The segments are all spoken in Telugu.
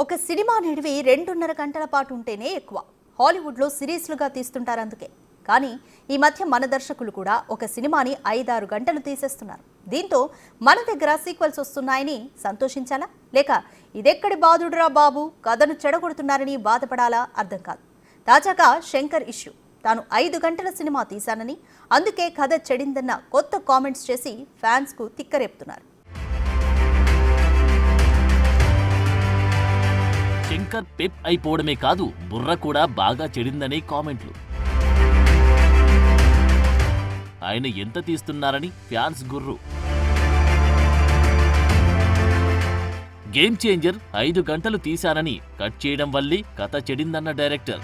ఒక సినిమా నిడివి 2.5 గంటల పాటు ఉంటేనే ఎక్కువ. హాలీవుడ్లో సిరీస్లుగా తీస్తుంటారు అందుకే. కానీ ఈ మధ్య మన దర్శకులు కూడా ఒక సినిమాని 5-6 గంటలు తీసేస్తున్నారు. దీంతో మన దగ్గర సీక్వెల్స్ వస్తున్నాయని సంతోషించాలా, లేక ఇదెక్కడి బాదుడురా బాబు, కథను చెడగొడుతున్నారని బాధపడాలా అర్థం కాదు. తాజాగా శంకర్ ఇష్యూ తాను 5 గంటల సినిమా తీశానని, అందుకే కథ చెడిందన్న కొత్త కామెంట్స్ చేసి ఫ్యాన్స్కు తిక్కరేపుతున్నారు. శంకర్ పెప్ అయిపోవడమే కాదు, బుర్ర కూడా బాగా చెడిందనే కామెంట్లు. ఆయన ఎంత తీస్తున్నారని ఫ్యాన్స్ గుర్రు. గేమ్ చేంజర్ 5 గంటలు తీశానని కట్ చేయడం వల్లే కథ చెడిందన్న డైరెక్టర్.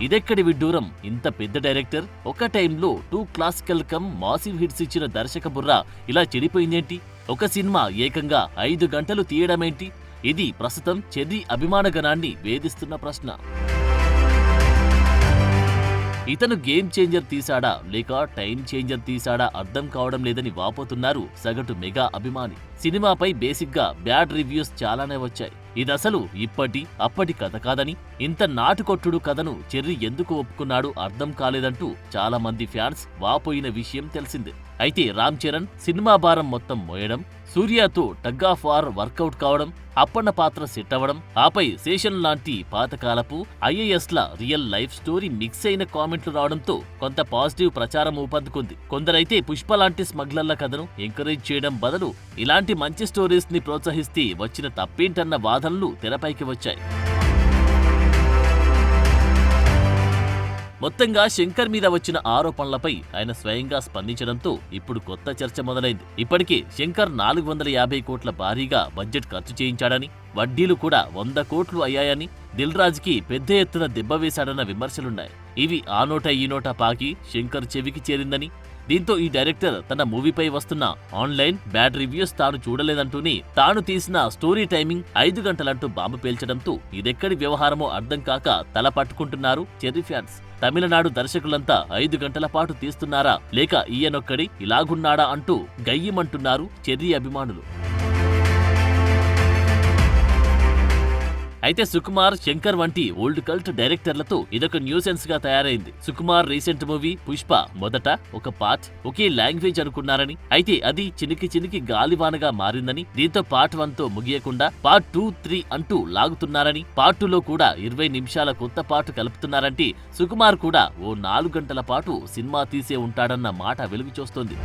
ఇదెక్కడి విడ్డూరం, ఇంత పెద్ద డైరెక్టర్ ఒక టైంలో 2 క్లాసికల్ కమ్ మాసివ్ హిట్స్ ఇచ్చిన దర్శక బుర్ర ఇలా చెడిపోయిందేంటి? ఒక సినిమా ఏకంగా 5 గంటలు తీయడమేంటి? ఇది ప్రస్తుతం చెర్రీ అభిమానగణాన్ని వేధిస్తున్న ప్రశ్న. ఇతను గేమ్ చేంజర్ తీశాడా లేక టైం చేంజర్ తీశాడా అర్థం కావడం లేదని వాపోతున్నారు సగటు మెగా అభిమాని. సినిమాపై బేసిక్గా బ్యాడ్ రివ్యూస్ చాలానే వచ్చాయి. ఇదసలు అప్పటి కథ కాదని, ఇంత నాటుకొట్టుడు కథను చెర్రీ ఎందుకు ఒప్పుకున్నాడు అర్థం కాలేదంటూ చాలా మంది ఫ్యాన్స్ వాపోయిన విషయం తెలిసిందే. అయితే రామ్ చరణ్ సినిమా భారం మొత్తం మోయడం, సూర్యతో టగ్ ఆఫ్ వార్ వర్కౌట్ కావడం, అప్పన్న పాత్ర సెట్ అవ్వడం, ఆపై శేషన్ లాంటి పాతకాలపు ఐఏఎస్ల రియల్ లైఫ్ స్టోరీ మిక్స్ అయిన కామెంట్లు రావడంతో కొంత పాజిటివ్ ప్రచారం ఊపందుకుంది. కొందరైతే పుష్ప లాంటి స్మగ్లర్ల కథను ఎంకరేజ్ చేయడం బదులు ఇలాంటి మంచి స్టోరీస్ ని ప్రోత్సహిస్తే వచ్చిన తప్పేంటన్న వాదనలు తెరపైకి వచ్చాయి. మొత్తంగా శంకర్ మీద వచ్చిన ఆరోపణలపై ఆయన స్వయంగా స్పందించడంతో ఇప్పుడు కొత్త చర్చ మొదలైంది. ఇప్పటికే శంకర్ 450 కోట్ల భారీగా బడ్జెట్ ఖర్చు చేయించాడని, వడ్డీలు కూడా 100 కోట్లు అయ్యాయని, దిల్ రాజుకి పెద్ద ఎత్తున దెబ్బ వేశాడన్న విమర్శలున్నాయి. ఇవి ఆ నోట ఈ నోట పాకి శంకర్ చెవికి చేరిందని, దీంతో ఈ డైరెక్టర్ తన మూవీపై వస్తున్న ఆన్లైన్ బ్యాడ్ రివ్యూస్ తాను చూడలేదంటూనే తాను తీసిన స్టోరీ టైమింగ్ 5 గంటలంటూ బాంబు పేల్చడంతో ఇదెక్కడి వ్యవహారమో అర్థం కాక తల పట్టుకుంటున్నారు చెర్రీ ఫ్యాన్స్. తమిళనాడు దర్శకులంతా 5 గంటల పాటు తీస్తున్నారా లేక ఈయనొక్కడి ఇలాగున్నాడా అంటూ గయ్యమంటున్నారు చెర్రీ అభిమానులు. అయితే సుకుమార్, శంకర్ వంటి ఓల్డ్ కల్ట్ డైరెక్టర్లతో ఇదొక న్యూసెన్స్ గా తయారైంది. సుకుమార్ రీసెంట్ మూవీ పుష్ప మొదట ఒక పార్ట్ ఒకే లాంగ్వేజ్ అనుకున్నారని, అయితే అది చినికి గాలివానగా మారిందని, దీంతో పార్ట్ 1 తో ముగియకుండా పార్ట్ 2, 3 అంటూ లాగుతున్నారని, పార్ట్ 2 లో కూడా 20 నిమిషాల కొత్త పార్ట్ కలుపుతున్నారంటే సుకుమార్ కూడా ఓ 4 గంటల పాటు సినిమా తీసే ఉంటాడన్న మాట వెలుగు చూస్తోంది.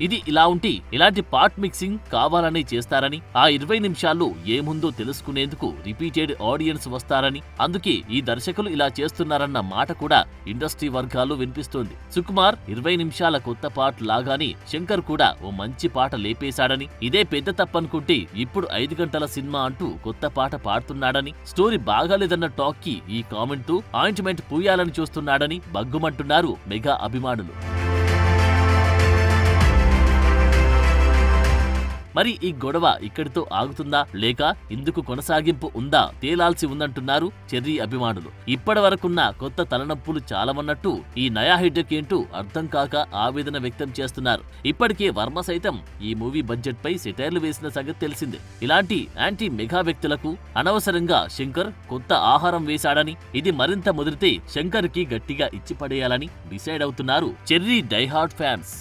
ఇది ఇలా ఉంటే ఇలాంటి పార్ట్ మిక్సింగ్ కావాలని చేస్తారని, ఆ 20 నిమిషాల్లో ఏముందో తెలుసుకునేందుకు రిపీటెడ్ ఆడియన్స్ వస్తారని, అందుకే ఈ దర్శకులు ఇలా చేస్తున్నారన్న మాట కూడా ఇండస్ట్రీ వర్గాల్లో వినిపిస్తోంది. సుకుమార్ 20 నిమిషాల కొత్త పార్ట్ లాగానే శంకర్ కూడా ఓ మంచి పాట లేపేశాడని, ఇదే పెద్ద తప్పనుకుంటే ఇప్పుడు 5 గంటల సినిమా అంటూ కొత్త పాట పాడుతున్నాడని, స్టోరీ బాగాలేదన్న టాక్ కి ఈ కామెంట్ తో ఆయింట్మెంట్ పూయాలని చూస్తున్నాడని బగ్గుమంటున్నారు మెగా అభిమానులు. మరి ఈ గొడవ ఇక్కడితో ఆగుతుందా లేక ఇందుకు కొనసాగింపు ఉందా తేలాల్సి ఉందంటున్నారు చెర్రీ అభిమానులు. ఇప్పటి వరకున్న కొత్త తలనొప్పులు చాలమన్నట్టు ఈ నయా హెడ్డెక్ ఏంటూ అర్థం కాక ఆవేదన వ్యక్తం చేస్తున్నారు. ఇప్పటికే వర్మ సైతం ఈ మూవీ బడ్జెట్ పై సెటైర్లు వేసిన సంగతి తెలిసిందే. ఇలాంటి యాంటీ మెగా వ్యక్తులకు అనవసరంగా శంకర్ కొత్త ఆహారం వేశాడని, ఇది మరింత ముదిరితే శంకర్ కి గట్టిగా ఇచ్చిపడేయాలని డిసైడ్ అవుతున్నారు చెర్రీ డైహార్డ్ ఫ్యాన్స్.